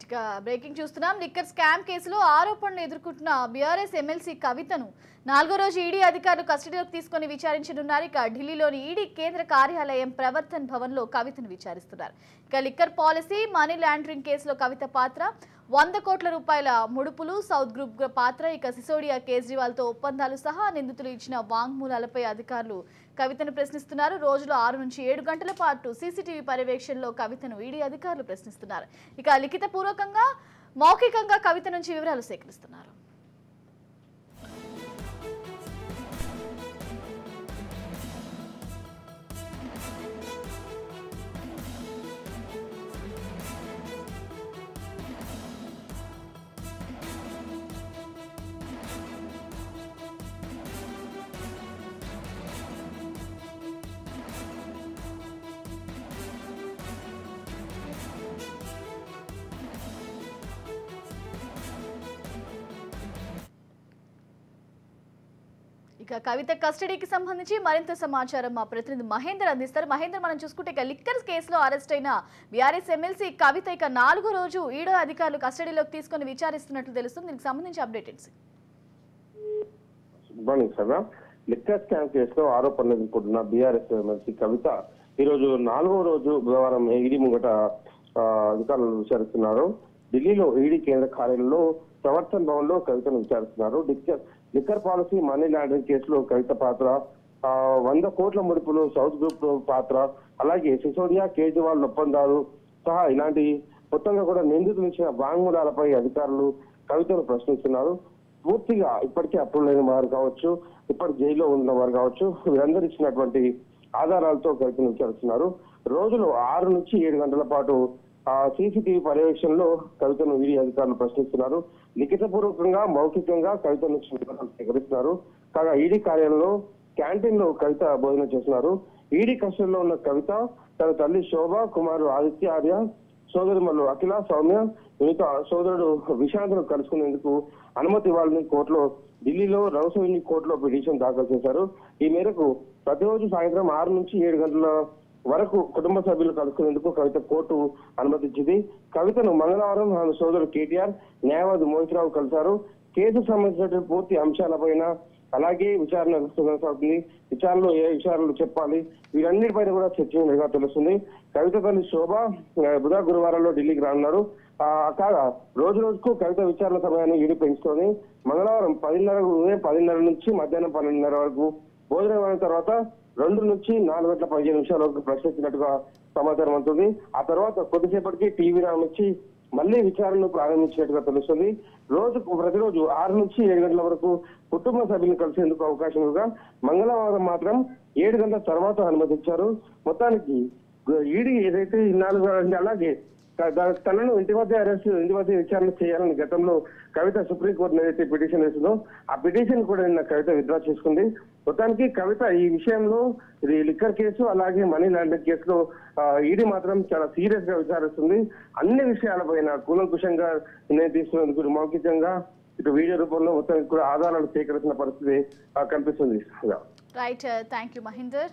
ఇక బ్రేకింగ్ చూస్తున్నాం. Liquor scam కేసులో ఆరోపణలు ఎదుర్కొంటున్న బీఆర్ఎస్ ఎమ్మెల్సీ కవితను 4వ రోజు ఈడీ అధికారులు కస్టడీలోకి తీసుకుని విచారించనున్నారు. ఇక ఢిల్లీలోని ఈడీ కేంద్ర కార్యాలయం ప్రవర్తన్ భవన్లో కవితను విచారిస్తున్నారు. ఇక లిక్కర్ పాలసీ, మనీ లాండరింగ్ కేసులో కవిత పాత్ర, 100 కోట్ల రూపాయల ముడుపులు, సౌత్ గ్రూప్ పాత్ర, ఇక సిసోడియా, కేజ్రీవాల్తో ఒప్పందాలు సహా నిందితులు ఇచ్చిన వాంగ్మూలాలపై అధికారులు కవితను ప్రశ్నిస్తున్నారు. రోజులో 6 నుంచి 7 గంటల పాటు సీసీటీవీ పర్యవేక్షణలో కవితను ఈడీ అధికారులు ప్రశ్నిస్తున్నారు. ఇక లిఖితపూర్వకంగా, మౌఖికంగా కవిత నుంచి వివరాలు సేకరిస్తున్నారు. ఇక కవిత కస్టడీకి సంబంధించి మరింత సమాచారం మా ప్రతినిధి మహేందర్ అందిస్తారు. మహేందర్, మనం చూసుకుంటే ఇక లిక్కర్ కేసులో అరెస్ట్ అయిన బీఆర్ఎస్ ఎమ్మెల్సీ కవిత ఇక 4వ రోజు ఈడో అధికారులు కస్టడీలోకి తీసుకుని విచారిస్తున్నట్లు తెలుస్తుంది. దీనికి సంబంధించి అప్డేట్ ఏంటి? Good morning sir. Liquor scam కేసులో ఆరోపణలు ఎదుర్కొంటున్న బీఆర్ఎస్ ఎమ్మెల్సీ కవిత ఈరోజు 4వ రోజు బుధవారం ఈడీ ముంగట అధికారులు విచారిస్తున్నారు. ఢిల్లీలో ఈడీ కేంద్ర కార్యాలయంలో ప్రవర్తన్ భవన్ లో కవితను విచారిస్తున్నారు. లిక్కర్ పాలసీ, మనీ లాండరింగ్ కేసులో కవిత పాత్ర, 100 కోట్ల ముడుపులు, సౌత్ గ్రూప్ పాత్ర, అలాగే సిసోడియా, కేజ్రీవాల్ ఒప్పందాలు సహా ఇలాంటి మొత్తంగా కూడా నిందితులు ఇచ్చిన వాంగ్మూలాలపై అధికారులు కవితను ప్రశ్నిస్తున్నారు. పూర్తిగా ఇప్పటికే అప్రూవ్ అయిన వారు కావచ్చు, ఇప్పటి జైల్లో ఉన్న వారు కావచ్చు, వీరందరూ ఇచ్చినటువంటి ఆధారాలతో కవితను విచారిస్తున్నారు. రోజులో 6 నుంచి 7 గంటల పాటు సీసీటీవీ పర్యవేక్షణలో కవితను ఈడీ అధికారులు ప్రశ్నిస్తున్నారు. లిఖితపూర్వకంగా, మౌఖికంగా కవిత నుంచి వివరాలు సేకరిస్తున్నారు. కాగా ఈడీ కార్యాలయంలో క్యాంటీన్ లో కవిత భోజనం చేస్తున్నారు. ఈడీ కస్టడీలో ఉన్న కవిత తన తల్లి శోభ, కుమారుడు ఆదిత్య ఆర్య, సోదరుమల్లు అఖిల, సౌమ్య, మిగతా సోదరుడు విశాంత్ను కలుసుకునేందుకు అనుమతి ఇవ్వాలని కోర్టులో, ఢిల్లీలో రౌసవిని కోర్టులో పిటిషన్ దాఖలు చేశారు. ఈ మేరకు ప్రతిరోజు సాయంత్రం 6 నుంచి 7 గంటల వరకు కుటుంబ సభ్యులు కలుసుకునేందుకు కవిత కోర్టు అనుమతించింది. కవితను మంగళవారం ఆమె సోదరుడు కేటీఆర్, న్యాయవాది మోహిత్ రావు కలిశారు. కేసుకు సంబంధించిన పూర్తి అంశాలపైన, అలాగే విచారణ కొనసాగుతుంది, విచారణలో ఏ విషయాలు చెప్పాలి, వీరన్నిటిపైన కూడా చర్చించినట్టుగా తెలుస్తుంది. కవిత తల్లి శోభ బుధ గురువారంలో ఢిల్లీకి రానున్నారు. కాగా రోజు రోజుకు కవిత విచారణ సమయాన్ని ఈడీ పెంచుకొని మంగళవారం 10:30 నుంచి మధ్యాహ్నం 12:30 వరకు భోజనం అయిన తర్వాత 2 నుంచి 4 గంటల 15 నిమిషాల వరకు ప్రశ్నించినట్టుగా సమాచారం అవుతుంది. ఆ తర్వాత కొద్దిసేపటికి టీవీ రామొచ్చి మళ్లీ విచారణను ప్రారంభించినట్టుగా తెలుస్తుంది. ప్రతిరోజు 6 నుంచి 7 గంటల వరకు కుటుంబ సభ్యులను కలిసేందుకు అవకాశం ఉండగా మంగళవారం మాత్రం 7 గంటల తర్వాత అనుమతించారు. మొత్తానికి ఈడీ ఏదైతే 4 అలాగే తనను ఇంటి వద్ద విచారణ చేయాలని గతంలో కవిత సుప్రీంకోర్టు ఏదైతే పిటిషన్ వేసిందో ఆ పిటిషన్ కూడా నిన్న కవిత విత్డ్రా చేసుకుంది. మొత్తానికి కవిత ఈ విషయంలో, ఇది లిక్కర్ కేసు అలాగే మనీ లాండరింగ్ కేసులో ఈడీ మాత్రం చాలా సీరియస్ గా విచారిస్తుంది. అన్ని విషయాలపైన కూలంకుషంగా నిర్ణయం తీసుకునేందుకు మౌఖికంగా, ఇటు వీడియో రూపంలో మొత్తానికి కూడా ఆధారాలు సేకరించిన పరిస్థితి కనిపిస్తుంది. Right, thank you Mahender.